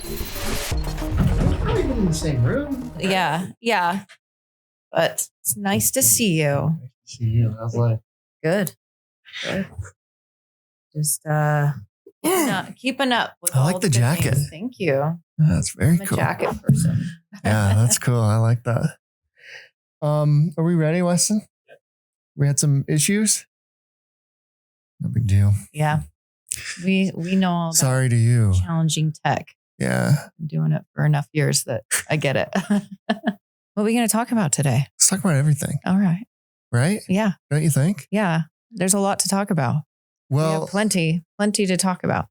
We've probably been in the same room. Yeah. But it's nice to see you. Nice to see you. How's life? Good. Just keeping up with I like the jacket. Things. Thank you. That's very I'm cool. a jacket person. Yeah, that's cool. I like that. Are we ready, Weston? We had some issues. No big deal. Yeah. We know all about Sorry to you. challenging tech. Yeah. I'm doing it for enough years that I get it. What are we going to talk about today? Let's talk about everything. All right. Right? Yeah. Don't you think? Yeah. There's a lot to talk about. Well, we have plenty to talk about.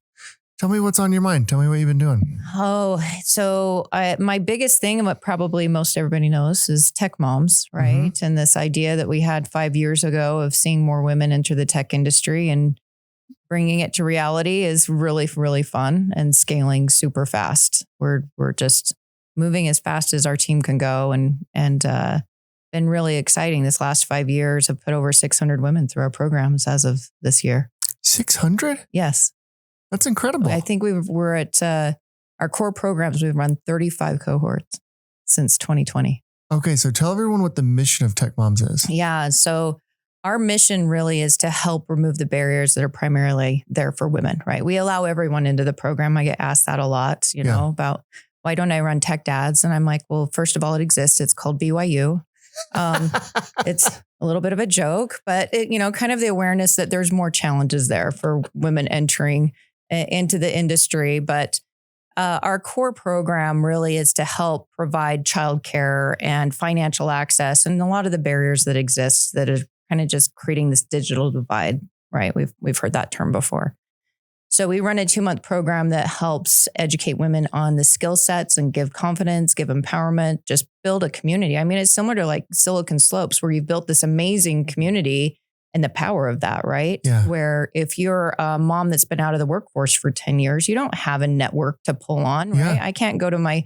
Tell me what's on your mind. Tell me what you've been doing. Oh, so my biggest thing, and what probably most everybody knows, is tech moms, right? Mm-hmm. And this idea that we had 5 years ago of seeing more women enter the tech industry and bringing it to reality is really, really fun and scaling super fast. We're just moving as fast as our team can go, and been really exciting. This last 5 years have put over 600 women through our programs as of this year. 600? Yes. That's incredible. I think we're at our core programs. We've run 35 cohorts since 2020. Okay. So tell everyone what the mission of Tech Moms is. Yeah. So our mission really is to help remove the barriers that are primarily there for women, right? We allow everyone into the program. I get asked that a lot, about why don't I run tech dads? And I'm like, well, first of all, it exists. It's called BYU. It's a little bit of a joke, but it, kind of the awareness that there's more challenges there for women entering into the industry. But our core program really is to help provide childcare and financial access and a lot of the barriers that exist that are kind of just creating this digital divide, right? We've heard that term before. So we run a 2-month program that helps educate women on the skill sets and give confidence, give empowerment, just build a community. I mean, it's similar to like Silicon Slopes, where you've built this amazing community and the power of that, right? Yeah. Where if you're a mom that's been out of the workforce for 10 years, you don't have a network to pull on, right? Yeah. I can't go to my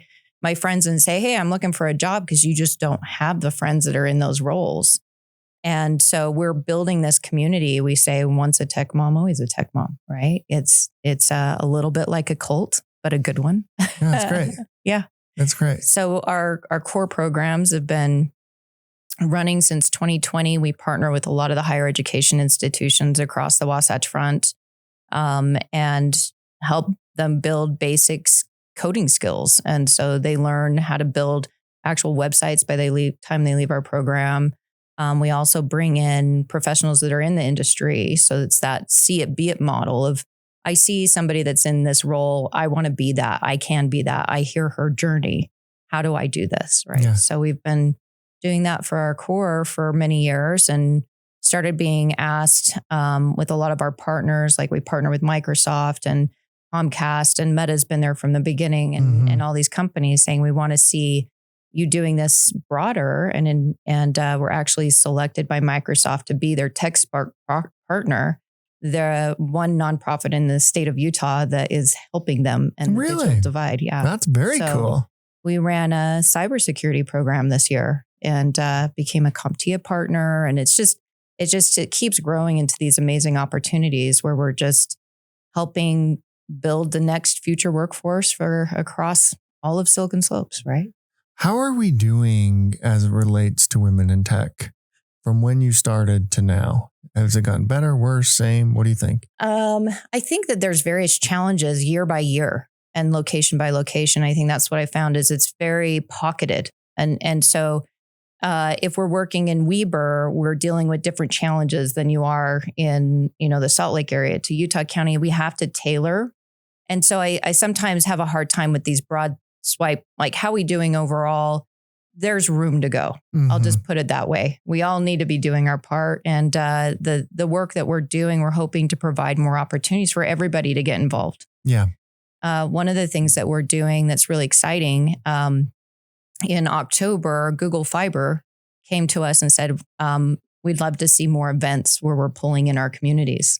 friends and say, hey, I'm looking for a job, because you just don't have the friends that are in those roles. And so we're building this community. We say once a tech mom, always a tech mom, right? It's a little bit like a cult, but a good one. Yeah, that's great. Yeah. That's great. So our core programs have been running since 2020. We partner with a lot of the higher education institutions across the Wasatch Front and help them build basics coding skills. And so they learn how to build actual websites by the time they leave our program. We also bring in professionals that are in the industry. So it's that see it, be it model of, I see somebody that's in this role. I want to be that. I can be that. I hear her journey. How do I do this? Right. Yeah. So we've been doing that for our core for many years and started being asked with a lot of our partners, like we partner with Microsoft and Comcast, and Meta's been there from the beginning, and all these companies saying, we want to see you doing this broader. And we're actually selected by Microsoft to be their Tech Spark partner. They're one nonprofit in the state of Utah that is helping them in the digital divide. Yeah. That's very cool. We ran a cybersecurity program this year and became a CompTIA partner. And it keeps growing into these amazing opportunities where we're just helping build the next future workforce for across all of Silicon Slopes, right? How are we doing as it relates to women in tech from when you started to now? Has it gotten better, worse, same? What do you think? I think that there's various challenges year by year and location by location. I think that's what I found is it's very pocketed. And so if we're working in Weber, we're dealing with different challenges than you are in, the Salt Lake area. To Utah County, we have to tailor. And so I sometimes have a hard time with these broad swipe, like how are we doing overall? There's room to go. I'll just put it that way. We all need to be doing our part. And the work that we're doing, we're hoping to provide more opportunities for everybody to get involved. Yeah. One of the things that we're doing that's really exciting, in October, Google Fiber came to us and said, we'd love to see more events where we're pulling in our communities.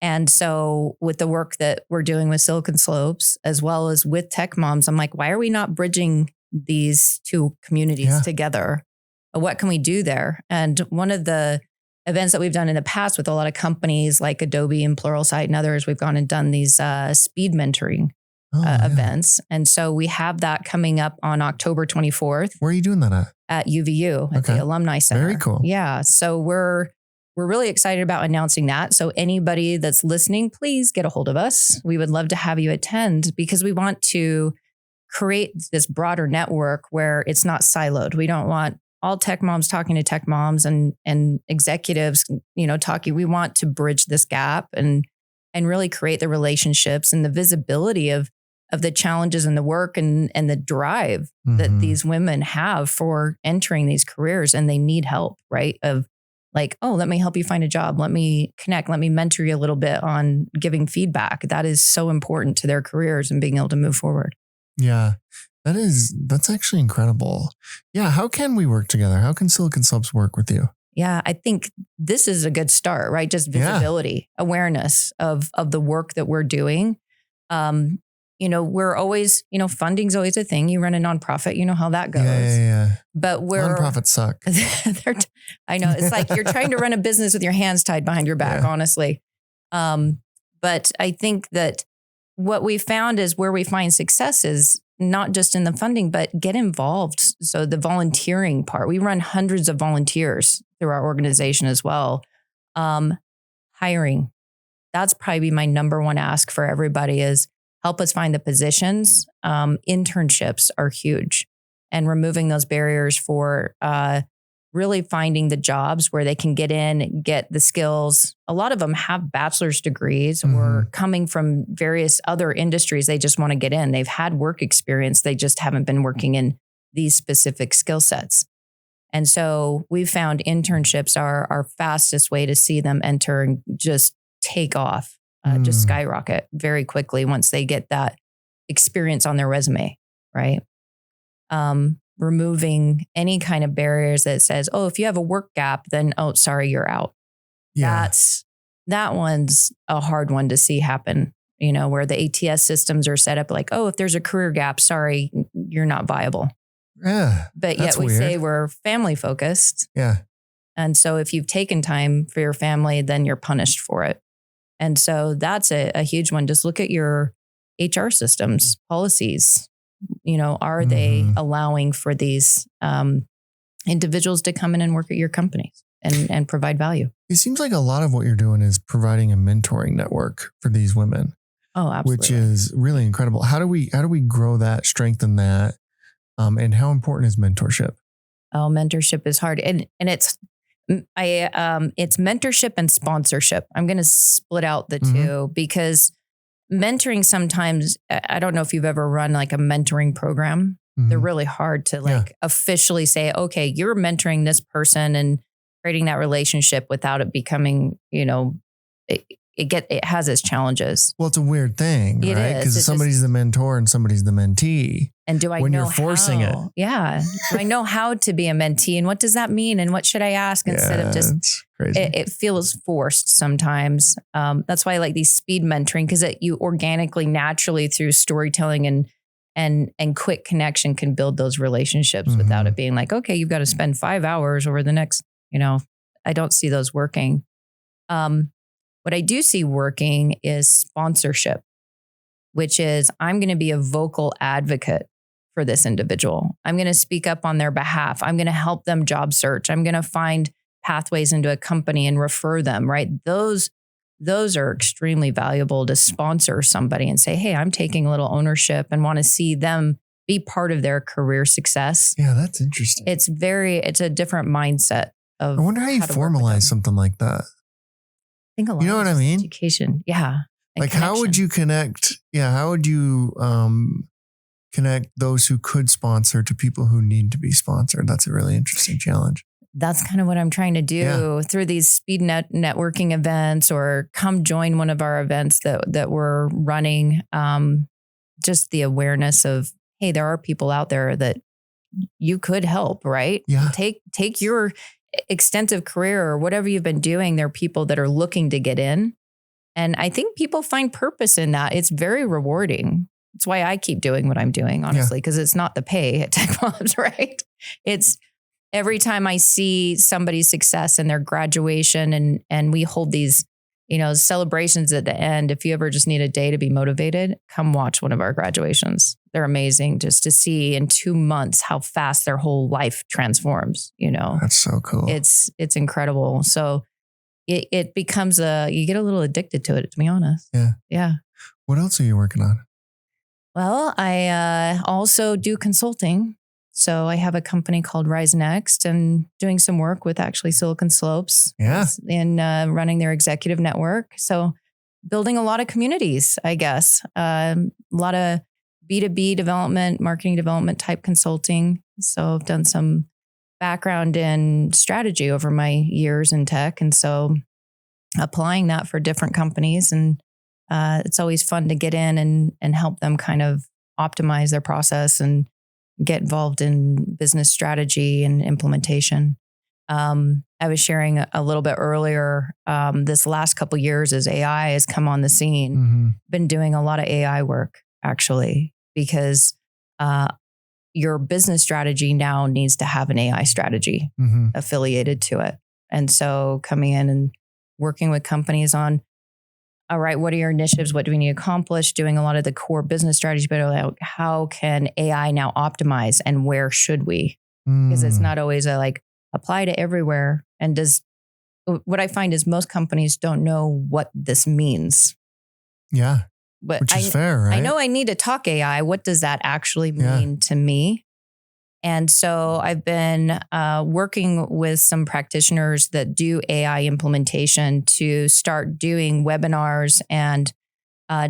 And so with the work that we're doing with Silicon Slopes, as well as with Tech Moms, I'm like, why are we not bridging these two communities together? What can we do there? And one of the events that we've done in the past with a lot of companies like Adobe and Pluralsight and others, we've gone and done these speed mentoring events. And so we have that coming up on October 24th. Where are you doing that at? At UVU, at the Alumni Center. Very cool. Yeah. So we're really excited about announcing that. So anybody that's listening, please get a hold of us. We would love to have you attend because we want to create this broader network where it's not siloed. We don't want all tech moms talking to tech moms and executives, talking. We want to bridge this gap and really create the relationships and the visibility of the challenges and the work and the drive that these women have for entering these careers, and they need help, right? Of like, oh, let me help you find a job. Let me connect. Let me mentor you a little bit on giving feedback. That is so important to their careers and being able to move forward. Yeah, that's actually incredible. Yeah. How can we work together? How can Silicon Slopes work with you? Yeah, I think this is a good start, right? Just visibility, awareness of the work that we're doing. We're always, funding's always a thing. You run a nonprofit, you know how that goes. Yeah. But nonprofits suck. I know. It's like you're trying to run a business with your hands tied behind your back, honestly. But I think that what we found is where we find success is not just in the funding, but get involved. So the volunteering part, we run hundreds of volunteers through our organization as well. Hiring, that's probably my number one ask for everybody is help us find the positions. Internships are huge, and removing those barriers for really finding the jobs where they can get in, get the skills. A lot of them have bachelor's degrees or coming from various other industries. They just want to get in. They've had work experience. They just haven't been working in these specific skill sets. And so we've found internships are our fastest way to see them enter and just take off, just skyrocket very quickly once they get that experience on their resume, right? Removing any kind of barriers that says, oh, if you have a work gap, then, oh, sorry, you're out. Yeah. That one's a hard one to see happen, where the ATS systems are set up like, oh, if there's a career gap, sorry, you're not viable. Yeah. But yet we say we're family focused. Yeah. And so if you've taken time for your family, then you're punished for it. And so that's a huge one. Just look at your HR systems, policies. Are they allowing for these individuals to come in and work at your companies and provide value? It seems like a lot of what you're doing is providing a mentoring network for these women. Oh, absolutely. Which is really incredible. How do we grow that, strengthen that? And how important is mentorship? Oh, mentorship is hard. And it's mentorship and sponsorship. I'm going to split out the two because mentoring sometimes, I don't know if you've ever run like a mentoring program. They're really hard to officially say, okay, you're mentoring this person and creating that relationship without it becoming, it has its challenges. Well, it's a weird thing, right? Because somebody's the mentor and somebody's the mentee. And do I when know you're forcing how? It? Yeah. Do I know how to be a mentee and what does that mean? And what should I ask instead of just, it feels forced sometimes. That's why I like these speed mentoring because you organically, naturally through storytelling and quick connection can build those relationships without it being like, okay, you've got to spend 5 hours over the next, I don't see those working. What I do see working is sponsorship, which is I'm going to be a vocal advocate for this individual. I'm going to speak up on their behalf. I'm going to help them job search. I'm going to find pathways into a company and refer them, right? Those are extremely valuable to sponsor somebody and say, hey, I'm taking a little ownership and want to see them be part of their career success. Yeah, that's interesting. It's a different mindset of. I wonder how you formalize something like that. I think a lot. You know what I mean? Education. Yeah. Like connection. How would you connect? Yeah. How would you connect those who could sponsor to people who need to be sponsored? That's a really interesting challenge. That's kind of what I'm trying to do through these speed networking events or come join one of our events that we're running. Just the awareness of, hey, there are people out there that you could help, right? Yeah. Take your extensive career or whatever you've been doing. There are people that are looking to get in. And I think people find purpose in that. It's very rewarding. It's why I keep doing what I'm doing, honestly, because it's not the pay at Tech Moms, right? It's every time I see somebody's success in their graduation and we hold these, celebrations at the end. If you ever just need a day to be motivated, come watch one of our graduations. They're amazing just to see in 2 months how fast their whole life transforms, That's so cool. It's incredible. So it becomes you get a little addicted to it, to be honest. Yeah. Yeah. What else are you working on? Well, I also do consulting. So I have a company called Rise Next and doing some work with actually Silicon Slopes in running their executive network. So building a lot of communities, I guess, a lot of B2B development, marketing development type consulting. So I've done some background in strategy over my years in tech. And so applying that for different companies. And it's always fun to get in and help them kind of optimize their process and get involved in business strategy and implementation. I was sharing a little bit earlier, this last couple of years as AI has come on the scene, been doing a lot of AI work actually, because your business strategy now needs to have an AI strategy affiliated to it. And so coming in and working with companies on, all right, what are your initiatives? What do we need to accomplish? Doing a lot of the core business strategies, but like, how can AI now optimize and where should we? Because it's not always apply to everywhere. And what I find is most companies don't know what this means. Yeah. But which is fair, right? I know I need to talk AI. What does that actually mean to me? And so I've been working with some practitioners that do AI implementation to start doing webinars and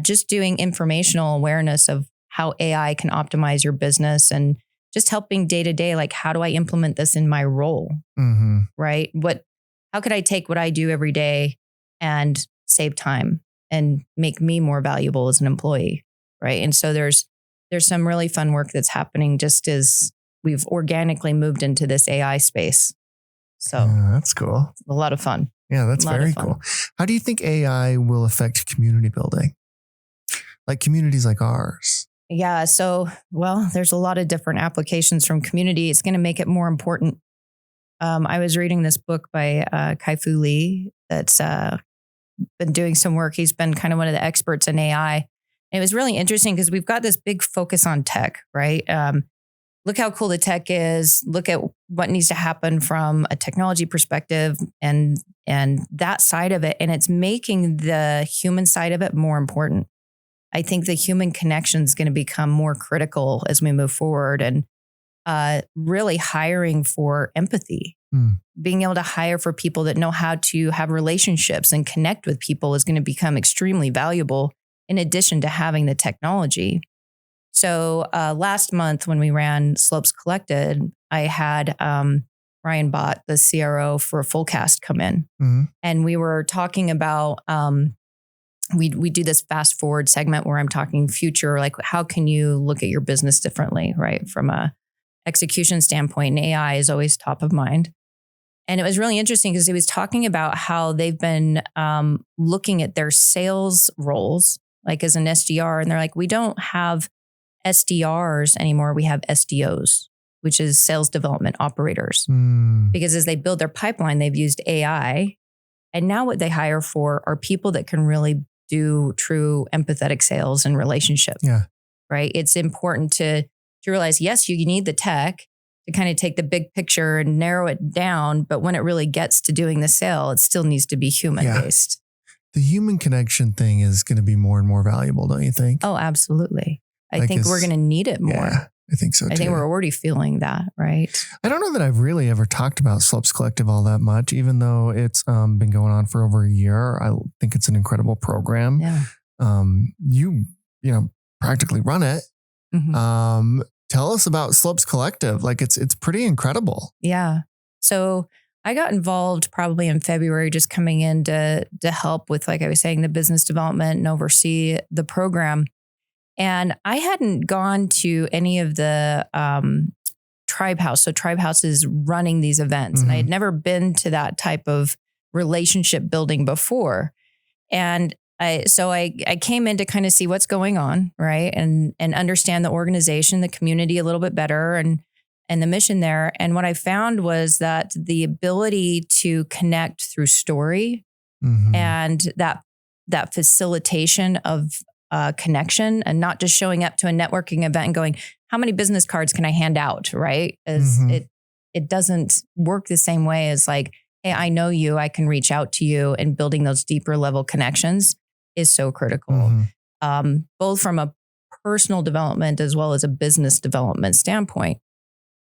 just doing informational awareness of how AI can optimize your business and just helping day to day, like how do I implement this in my role, right? How could I take what I do every day and save time and make me more valuable as an employee, right? And so there's some really fun work that's happening just as we've organically moved into this AI space. So that's cool. A lot of fun. Yeah, that's very cool. How do you think AI will affect community building? Like communities like ours? Yeah. So, there's a lot of different applications from community. It's going to make it more important. I was reading this book by Kai-Fu Lee that's been doing some work. He's been kind of one of the experts in AI. And it was really interesting because we've got this big focus on tech, right? Look how cool the tech is. Look at what needs to happen from a technology perspective and that side of it. And it's making the human side of it more important. I think the human connection is going to become more critical as we move forward and really hiring for empathy. Being able to hire for people that know how to have relationships and connect with people is going to become extremely valuable in addition to having the technology. So last month when we ran Slopes Collected, I had Ryan Bott, the CRO for Fullcast, come in. And we were talking about, we do this fast forward segment where I'm talking future, like how can you look at your business differently, right? From a execution standpoint, and AI is always top of mind. And it was really interesting because he was talking about how they've been looking at their sales roles, like as an SDR, and they're like, we don't have SDRs anymore. We have SDOs, which is sales development operators. Because as they build their pipeline, they've used AI. And now what they hire for are people that can really do true empathetic sales and relationship. Yeah. Right. It's important to realize, yes, you need the tech to kind of take the big picture and narrow it down. But when it really gets to doing the sale, it still needs to be human based. The human connection thing is going to be more and more valuable, don't you think? Oh, absolutely. I think we're going to need it more. Yeah, I think so too. I think we're already feeling that, right? I don't know that I've really ever talked about Slopes Collective all that much, even though it's been going on for over a year. I think it's an incredible program. Yeah. You practically run it. Tell us about Slopes Collective. Like it's pretty incredible. Yeah. So I got involved probably in February, just coming in to help with, like I was saying, the business development and oversee the program. And I hadn't gone to any of the Tribe House. So Tribe House is running these events. And I had never been to that type of relationship building before. And I came in to kind of see what's going on, right? And understand the organization, the community a little bit better and the mission there. And what I found was that the ability to connect through story and that facilitation of connection, and not just showing up to a networking event and going, how many business cards can I hand out? Right. As it doesn't work the same way as like, hey, I know you, I can reach out to you, and building those deeper level connections is so critical. Both from a personal development as well as a business development standpoint.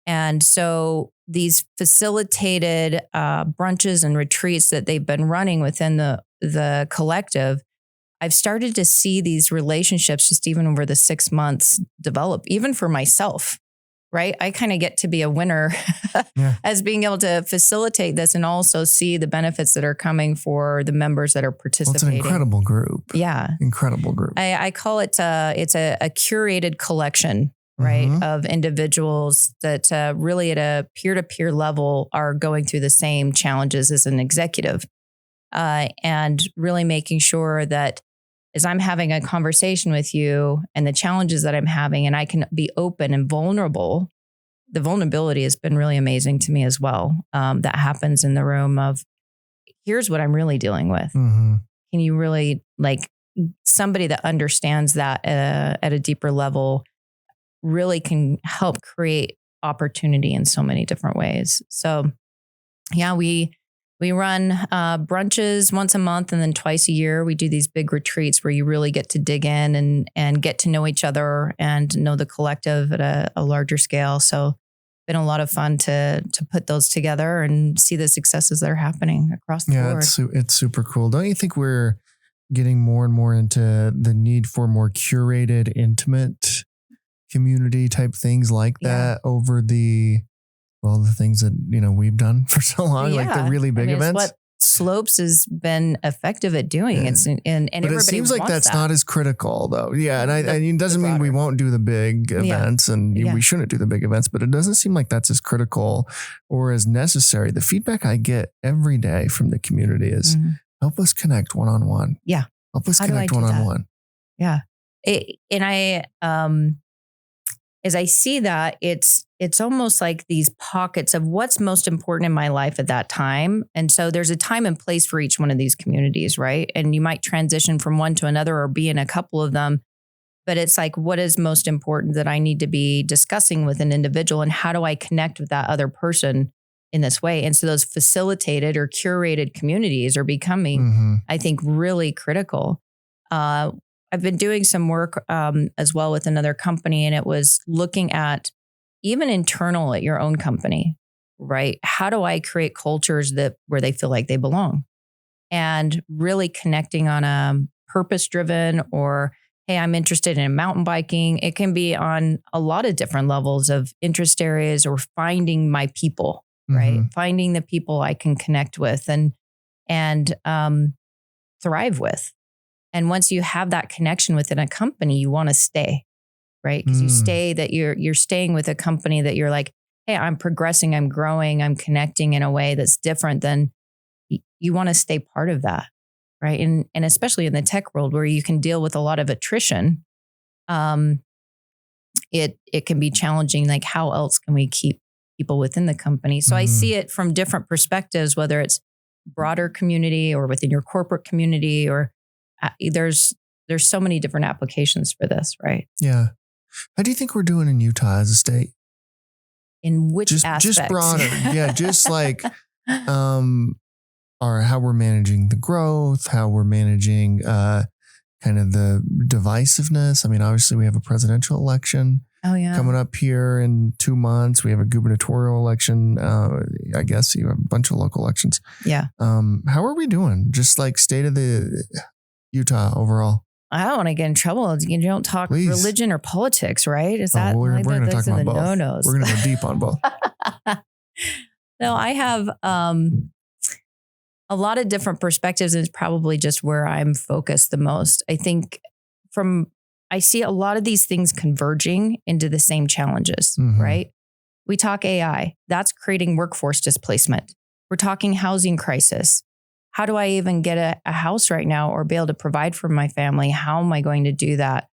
And so these facilitated brunches and retreats that they've been running within the collective, I've started to see these relationships just even over the 6 months develop, even for myself, right? I kind of get to be a winner as being able to facilitate this and also see the benefits that are coming for the members that are participating. Well, it's an incredible group. Yeah. Incredible group. I call it, it's a curated collection, right, of individuals that really at a peer-to-peer level are going through the same challenges as an executive. And really making sure that as I'm having a conversation with you and the challenges that I'm having, and I can be open and vulnerable, the vulnerability has been really amazing to me as well. That happens in the room of, here's what I'm really dealing with. Can you really, like, somebody that understands that at a deeper level really can help create opportunity in so many different ways. So yeah, we run brunches once a month, and then twice a year we do these big retreats where you really get to dig in and get to know each other and know the collective at a larger scale. So been a lot of fun to put those together and see the successes that are happening across the board. Yeah, it's super cool. Don't you think we're getting more and more into the need for more curated, intimate community type things like that over the things that, we've done for so long, like the really big events? What Slopes has been effective at doing. It's and but it seems like that's not as critical though. Yeah. And it doesn't mean we won't do the big events and we shouldn't do the big events, but it doesn't seem like that's as critical or as necessary. The feedback I get every day from the community is help us connect one-on-one. Yeah. Help us connect one-on-one. Yeah. As I see that, it's almost like these pockets of what's most important in my life at that time. And so there's a time and place for each one of these communities, right? And you might transition from one to another or be in a couple of them. But it's like, what is most important that I need to be discussing with an individual, and how do I connect with that other person in this way? And so those facilitated or curated communities are becoming, I think, really critical. I've been doing some work as well with another company, and it was looking at even internal at your own company, right? How do I create cultures where they feel like they belong, and really connecting on a purpose-driven, or, hey, I'm interested in mountain biking. It can be on a lot of different levels of interest areas, or finding my people, right? Finding the people I can connect with and thrive with. And once you have that connection within a company, you want to stay, right? Because you stay, that you're staying with a company that you're like, hey, I'm progressing, I'm growing, I'm connecting in a way that's different than you want to stay part of that, right? And especially in the tech world where you can deal with a lot of attrition, it can be challenging. Like, how else can we keep people within the company? So I see it from different perspectives, whether it's broader community or within your corporate community, or there's so many different applications for this, right? Yeah. How do you think we're doing in Utah as a state? In which aspects? Just broader. Yeah. Just like, how we're managing the growth, how we're managing, kind of the divisiveness. I mean, obviously we have a presidential election coming up here in 2 months. We have a gubernatorial election. I guess you have a bunch of local elections. Yeah. How are we doing? Just like state of the Utah overall. I don't want to get in trouble. You don't talk religion or politics, right? Is that we're going to talk about both. No-nos? We're going to go deep on both. No, I have a lot of different perspectives, and it's probably just where I'm focused the most. I think I see a lot of these things converging into the same challenges, right? We talk AI, that's creating workforce displacement. We're talking housing crisis. How do I even get a house right now or be able to provide for my family? How am I going to do that?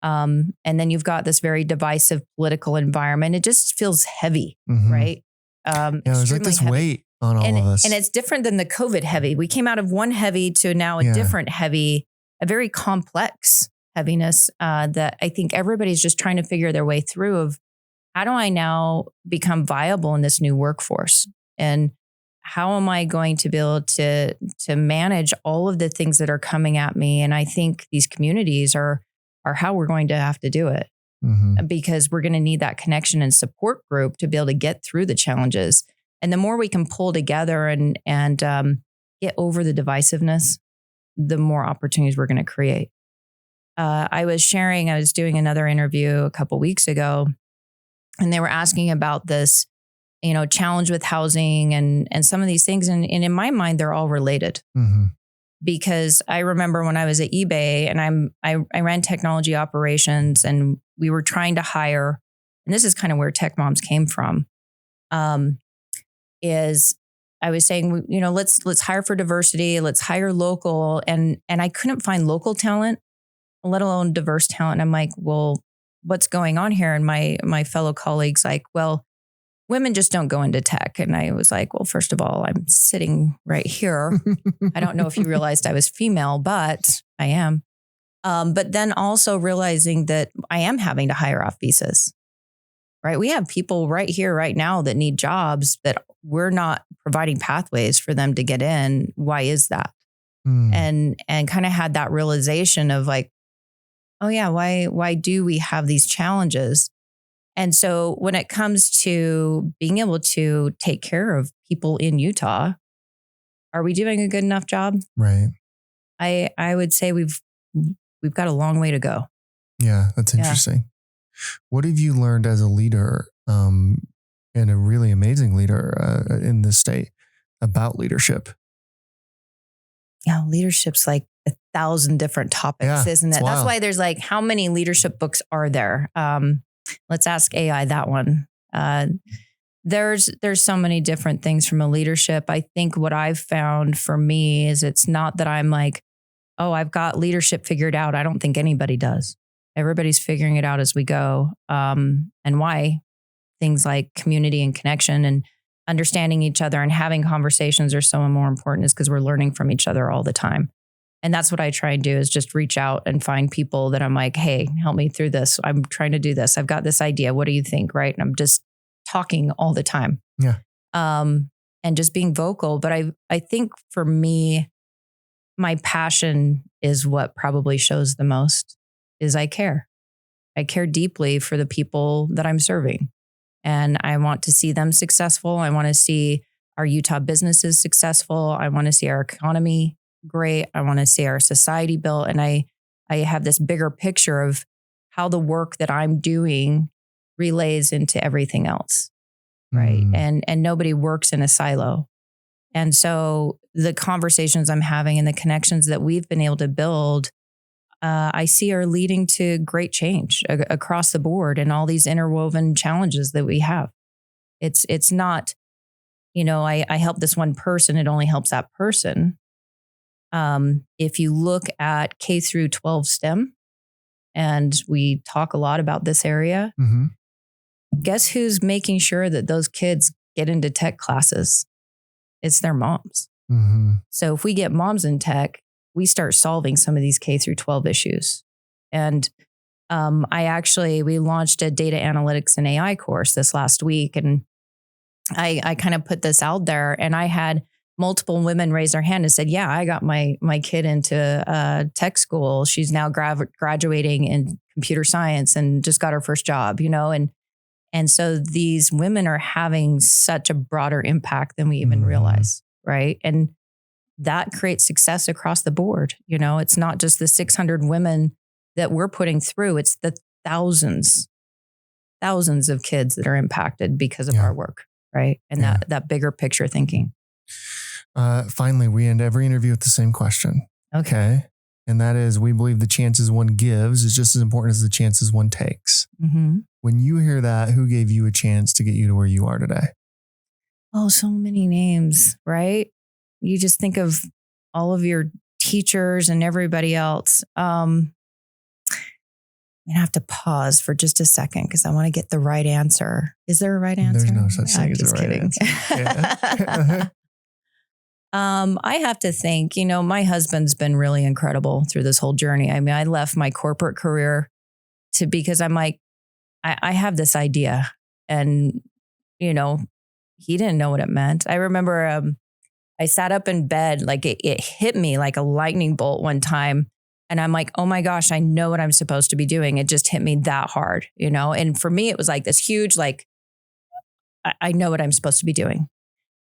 And then you've got this very divisive political environment. It just feels heavy, right? There's like this weight on all of us. And it's different than the COVID heavy. We came out of one heavy to now a different heavy, a very complex heaviness that I think everybody's just trying to figure their way through of how do I now become viable in this new workforce? And how am I going to be able to manage all of the things that are coming at me? And I think these communities are how we're going to have to do it because we're going to need that connection and support group to be able to get through the challenges. And the more we can pull together and get over the divisiveness, the more opportunities we're going to create. I was doing another interview a couple weeks ago, and they were asking about this, challenge with housing and some of these things. And in my mind, they're all related. Because I remember when I was at eBay and I ran technology operations and we were trying to hire, and this is kind of where Tech Moms came from, is I was saying, let's hire for diversity, let's hire local. And I couldn't find local talent, let alone diverse talent. And I'm like, well, what's going on here? And my fellow colleagues like, well, women just don't go into tech. And I was like, well, first of all, I'm sitting right here. I don't know if you realized I was female, but I am. But then also realizing that I am having to hire off visas, right? We have people right here, right now that need jobs that we're not providing pathways for them to get in. Why is that? And kind of had that realization of like, oh yeah, why do we have these challenges? And so when it comes to being able to take care of people in Utah, are we doing a good enough job? Right. I would say we've got a long way to go. Yeah, that's interesting. Yeah. What have you learned as a leader and a really amazing leader in this state about leadership? Yeah, leadership's like 1,000 different topics, isn't it? That's why there's like, how many leadership books are there? Let's ask AI that one. There's so many different things from a leadership. I think what I've found for me is it's not that I'm like, oh, I've got leadership figured out. I don't think anybody does. Everybody's figuring it out as we go. And why things like community and connection and understanding each other and having conversations are so more important is because we're learning from each other all the time. And that's what I try and do is just reach out and find people that I'm like, hey, help me through this. I'm trying to do this. I've got this idea. What do you think? Right. And I'm just talking all the time. Yeah. And just being vocal. But I think for me, my passion is what probably shows the most is I care. I care deeply for the people that I'm serving. And I want to see them successful. I want to see our Utah businesses successful. I want to see our economy great. I want to see our society built. And I have this bigger picture of how the work that I'm doing relays into everything else. Right. And nobody works in a silo. And so the conversations I'm having and the connections that we've been able to build, I see are leading to great change across the board and all these interwoven challenges that we have. It's not, I help this one person. It only helps that person. If you look at K through 12 STEM, and we talk a lot about this area, guess who's making sure that those kids get into tech classes? It's their moms. So if we get moms in tech, we start solving some of these K through 12 issues. And we launched a data analytics and AI course this last week. And I kind of put this out there and I had multiple women raise their hand and said, yeah, I got my kid into tech school. She's now graduating in computer science and just got her first job, and so these women are having such a broader impact than we even realize. Right. And that creates success across the board. It's not just the 600 women that we're putting through. It's the thousands of kids that are impacted because of our work. Right. And that bigger picture thinking. Finally, we end every interview with the same question. Okay. And that is, we believe the chances one gives is just as important as the chances one takes. When you hear that, who gave you a chance to get you to where you are today? Oh, so many names, right? You just think of all of your teachers and everybody else. I have to pause for just a second because I want to get the right answer. Is there a right answer? There's no such thing as a right kidding. answer. Yeah. I have to think, my husband's been really incredible through this whole journey. I mean, I left my corporate career because I'm like, I have this idea, and, he didn't know what it meant. I remember I sat up in bed, like it hit me like a lightning bolt one time. And I'm like, oh my gosh, I know what I'm supposed to be doing. It just hit me that hard, And for me, it was like this huge, like, I know what I'm supposed to be doing.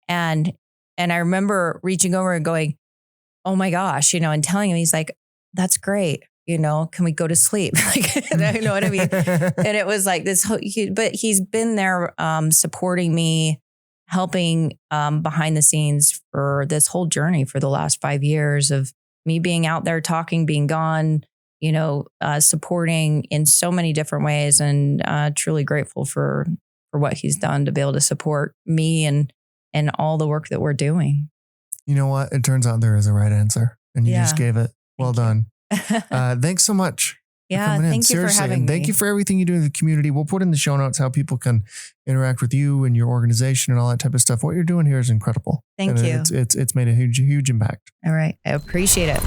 And I remember reaching over and going, oh my gosh, and telling him, he's like, that's great. Can we go to sleep? Like, you know what I mean? And it was like this, but he's been there supporting me, helping behind the scenes for this whole journey for the last 5 years of me being out there talking, being gone, supporting in so many different ways, and truly grateful for what he's done to be able to support me and all the work that we're doing. You know what? It turns out there is a right answer, and you just gave it. Well done. Thanks so much. Yeah, thank you for having me. Thank you for everything you do in the community. We'll put in the show notes how people can interact with you and your organization and all that type of stuff. What you're doing here is incredible. Thank you. It's made a huge impact. All right. I appreciate it.